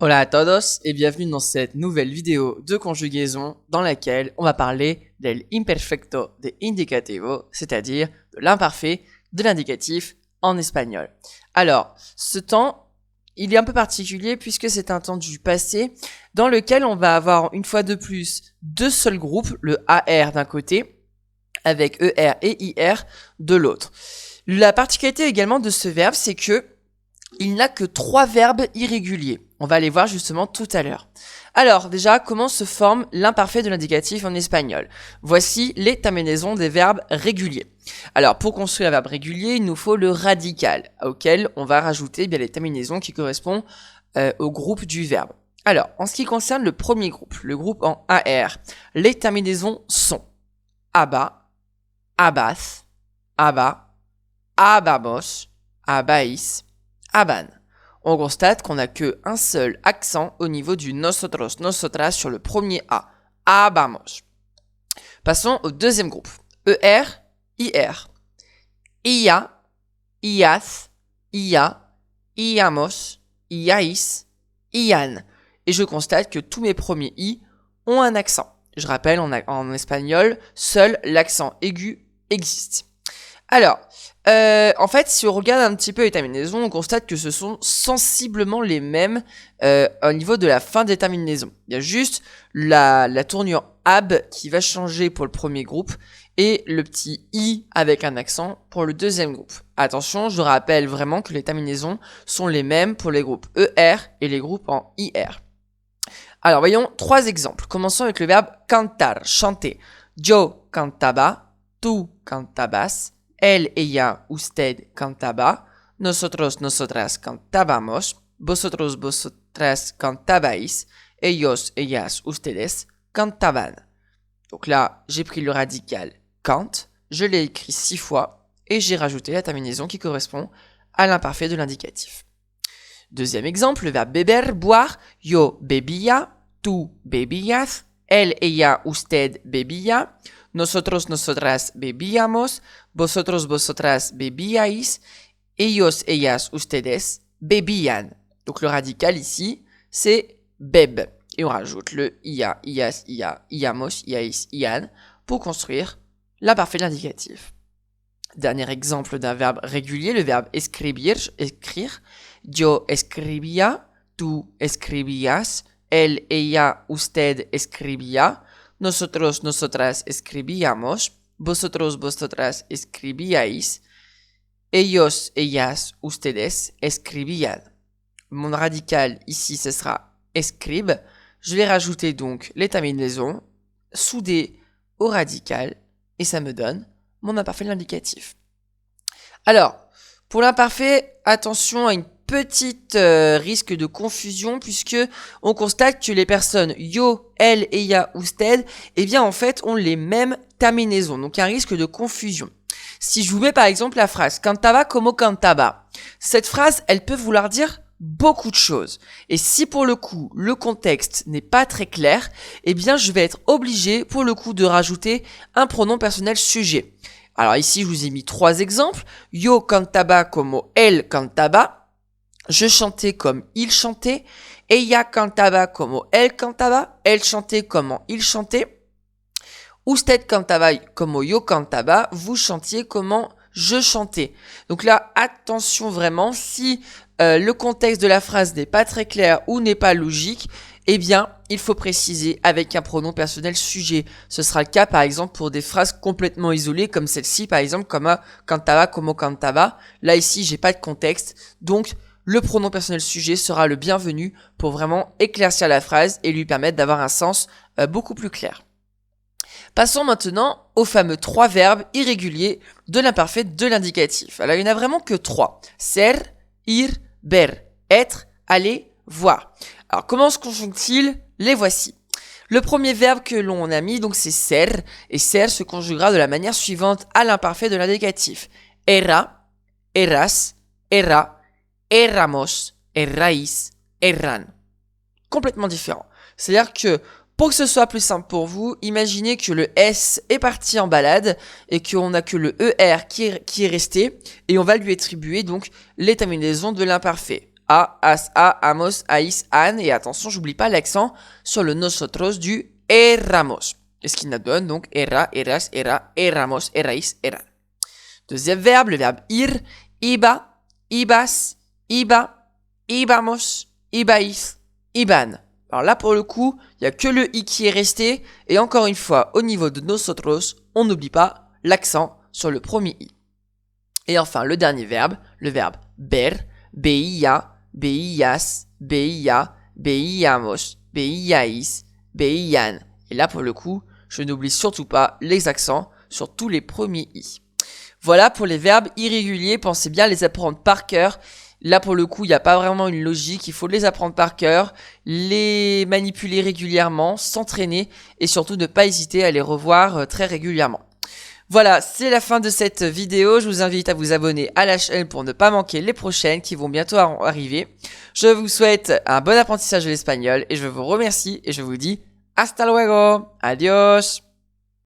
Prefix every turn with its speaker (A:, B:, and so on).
A: Hola a todos et bienvenue dans cette nouvelle vidéo de conjugaison dans laquelle on va parler del imperfecto de indicativo, c'est-à-dire de l'imparfait de l'indicatif en espagnol. Alors, ce temps, il est un peu particulier puisque c'est un temps du passé dans lequel on va avoir une fois de plus deux seuls groupes, le AR d'un côté avec ER et IR de l'autre. La particularité également de ce verbe, c'est que il n'a que 3 verbes irréguliers. On va les voir justement tout à l'heure. Alors, déjà, comment se forme l'imparfait de l'indicatif en espagnol? Voici les terminaisons des verbes réguliers. Alors, pour construire un verbe régulier, il nous faut le radical, auquel on va rajouter bien les terminaisons qui correspondent au groupe du verbe. Alors, en ce qui concerne le premier groupe, le groupe en AR, les terminaisons sont aba, abas, aba, abamos, abais, aban. On constate qu'on n'a qu'un seul accent au niveau du nosotros, nosotras sur le premier A. Abamos. Passons au deuxième groupe. ER, IR. IA, IAS, IA, IAMOS, IAIS, IAN. Et je constate que tous mes premiers I ont un accent. Je rappelle, en espagnol, seul l'accent aigu existe. Alors, en fait, si on regarde un petit peu les terminaisons, on constate que ce sont sensiblement les mêmes au niveau de la fin des terminaisons. Il y a juste la tournure ab qui va changer pour le premier groupe et le petit i avec un accent pour le deuxième groupe. Attention, je rappelle vraiment que les terminaisons sont les mêmes pour les groupes ER et les groupes en IR. Alors, voyons 3 exemples. Commençons avec le verbe cantar, chanter. Yo cantaba, tu cantabas, él, ella, usted cantaba, nosotros, nosotras cantábamos, vosotros, vosotras cantabais, ellos, ellas, ustedes cantaban. Donc là, j'ai pris le radical cant, je l'ai écrit 6 fois et j'ai rajouté la terminaison qui correspond à l'imparfait de l'indicatif. Deuxième exemple, le verbe beber, boire, yo bebía, tú bebías, él, ella, usted bebía, nosotros, nosotras bebíamos, vosotros, vosotras bebíais, ellos, ellas, ustedes bebían. Donc le radical ici, c'est beb. Et on rajoute le ia, ias, ia, iamos, iais, ian pour construire l'imparfait de l'indicatif. Dernier exemple d'un verbe régulier, le verbe escribir, écrire. Yo escribía, tú escribías, él, ella, usted escribía, nosotros, nosotras escribíamos, vosotros, vosotras escribíais, ellos, ellas, ustedes escribían. Mon radical ici, ce sera escribe. Je vais rajouter donc les terminaisons soudées au radical et ça me donne mon imparfait de l'indicatif. Alors, pour l'imparfait, attention à une petite risque de confusion puisque on constate que les personnes yo, elle, ella, usted, eh bien en fait ont les mêmes terminaisons. Donc un risque de confusion. Si je vous mets par exemple la phrase cantaba como cantaba, cette phrase elle peut vouloir dire beaucoup de choses. Et si pour le coup le contexte n'est pas très clair, eh bien je vais être obligé pour le coup de rajouter un pronom personnel sujet. Alors ici je vous ai mis 3 exemples. Yo cantaba como él cantaba. Je chantais comme il chantait. Ella cantaba como él cantaba. Elle chantait comment il chantait. Usted cantaba como yo cantaba. Vous chantiez comment je chantais. Donc là, attention vraiment, si le contexte de la phrase n'est pas très clair ou n'est pas logique, eh bien, il faut préciser avec un pronom personnel sujet. Ce sera le cas, par exemple, pour des phrases complètement isolées, comme celle-ci, par exemple, comme cantaba como cantaba. Là, ici, j'ai pas de contexte. Donc, le pronom personnel sujet sera le bienvenu pour vraiment éclaircir la phrase et lui permettre d'avoir un sens beaucoup plus clair. Passons maintenant aux fameux 3 verbes irréguliers de l'imparfait de l'indicatif. Alors, il n'y en a vraiment que 3. Ser, ir, ver. Être, aller, voir. Alors, comment se conjuguent-ils? Les voici. Le premier verbe que l'on a mis, donc, c'est ser. Et ser se conjuguera de la manière suivante à l'imparfait de l'indicatif. Era, eras, era, erramos, errais, erran. Complètement différent. C'est-à-dire que pour que ce soit plus simple pour vous, imaginez que le S est parti en balade et qu'on n'a que le ER qui est resté et on va lui attribuer donc les terminaisons de l'imparfait. a, as, a, amos, ais, an. Et attention, j'oublie pas l'accent sur le nosotros du éramos. Et ce qui nous donne donc era, eras, era, éramos, erais, eran. Deuxième verbe, le verbe ir, iba, ibas, iba, ibamos, ibais, iban. Alors là, pour le coup, il n'y a que le i qui est resté. Et encore une fois, au niveau de nosotros, on n'oublie pas l'accent sur le premier i. Et enfin, le dernier verbe, le verbe ber, beia, beias, beia, beiamos, beiais, beian. Et là, pour le coup, je n'oublie surtout pas les accents sur tous les premiers i. Voilà pour les verbes irréguliers, pensez bien à les apprendre par cœur. Là, pour le coup, il n'y a pas vraiment une logique, il faut les apprendre par cœur, les manipuler régulièrement, s'entraîner et surtout ne pas hésiter à les revoir très régulièrement. Voilà, c'est la fin de cette vidéo. Je vous invite à vous abonner à la chaîne pour ne pas manquer les prochaines qui vont bientôt arriver. Je vous souhaite un bon apprentissage de l'espagnol et je vous remercie et je vous dis hasta luego, adios.